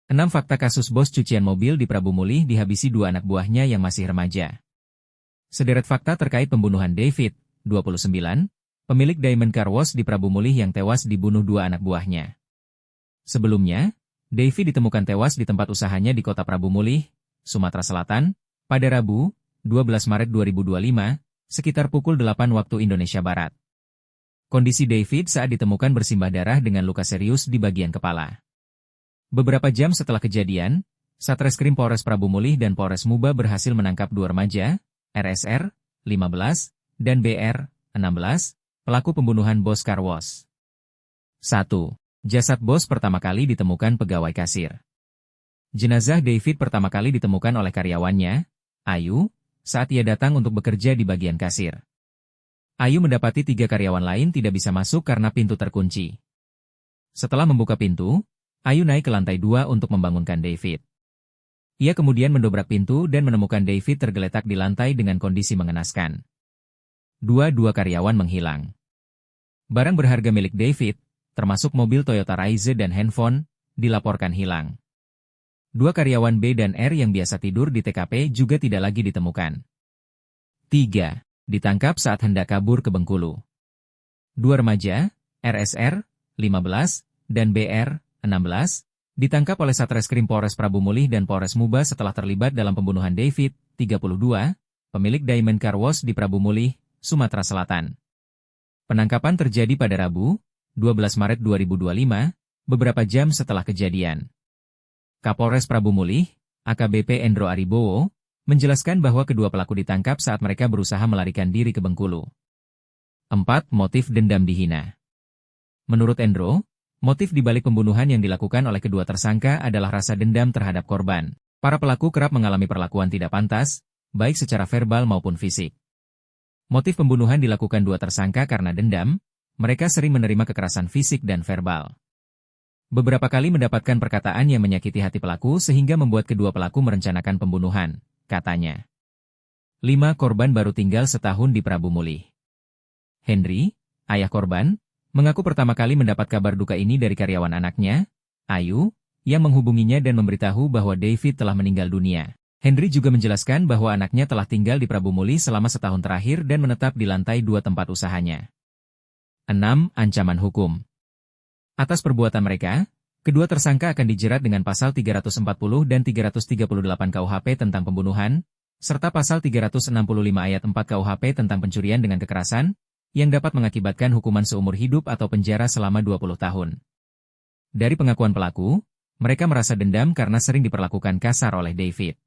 6 fakta kasus bos cucian mobil di Prabu Mulih dihabisi 2 anak buahnya yang masih remaja. Sederet fakta terkait pembunuhan David, 29, pemilik Diamond Car Wash di Prabu Mulih yang tewas dibunuh 2 anak buahnya. Sebelumnya, David ditemukan tewas di tempat usahanya di kota Prabu Mulih, Sumatera Selatan, pada Rabu, 12 Maret 2025, sekitar pukul 8 waktu Indonesia Barat. Kondisi David saat ditemukan bersimbah darah dengan luka serius di bagian kepala. Beberapa jam setelah kejadian, Satreskrim Polres Prabu Mulih dan Polres Muba berhasil menangkap 2 remaja, RSR, 15, dan BR, 16, pelaku pembunuhan bos car wash. 1. Jasad bos pertama kali ditemukan pegawai kasir. Jenazah David pertama kali ditemukan oleh karyawannya, Ayu, saat ia datang untuk bekerja di bagian kasir. Ayu mendapati 3 karyawan lain tidak bisa masuk karena pintu terkunci. Setelah membuka pintu, Ayu naik ke lantai 2 untuk membangunkan David. Ia kemudian mendobrak pintu dan menemukan David tergeletak di lantai dengan kondisi mengenaskan. 2 karyawan menghilang. Barang berharga milik David, termasuk mobil Toyota Raize dan handphone, dilaporkan hilang. 2 karyawan B dan R yang biasa tidur di TKP juga tidak lagi ditemukan. 3. Ditangkap saat hendak kabur ke Bengkulu. 2 remaja, RSR, 15, dan BR, 16, ditangkap oleh Satreskrim Polres Prabu Mulih dan Polres Muba setelah terlibat dalam pembunuhan David, 32, pemilik Diamond Car Wash di Prabu Mulih, Sumatera Selatan. Penangkapan terjadi pada Rabu, 12 Maret 2025, beberapa jam setelah kejadian. Kapolres Prabu Mulih, AKBP Endro Aribowo, menjelaskan bahwa kedua pelaku ditangkap saat mereka berusaha melarikan diri ke Bengkulu. 4. Motif dendam dihina. Menurut Endro, motif di balik pembunuhan yang dilakukan oleh kedua tersangka adalah rasa dendam terhadap korban. Para pelaku kerap mengalami perlakuan tidak pantas, baik secara verbal maupun fisik. Motif pembunuhan dilakukan 2 tersangka karena dendam, mereka sering menerima kekerasan fisik dan verbal. Beberapa kali mendapatkan perkataan yang menyakiti hati pelaku sehingga membuat kedua pelaku merencanakan pembunuhan, katanya. 5 korban baru tinggal setahun di Prabu Mulih. Henry, ayah korban, mengaku pertama kali mendapat kabar duka ini dari karyawan anaknya, Ayu, yang menghubunginya dan memberitahu bahwa David telah meninggal dunia. Henry juga menjelaskan bahwa anaknya telah tinggal di Prabu Mulih selama setahun terakhir dan menetap di lantai 2 tempat usahanya. 6. Ancaman hukum. Atas perbuatan mereka, kedua tersangka akan dijerat dengan pasal 340 dan 338 KUHP tentang pembunuhan, serta pasal 365 ayat 4 KUHP tentang pencurian dengan kekerasan, yang dapat mengakibatkan hukuman seumur hidup atau penjara selama 20 tahun. Dari pengakuan pelaku, mereka merasa dendam karena sering diperlakukan kasar oleh David.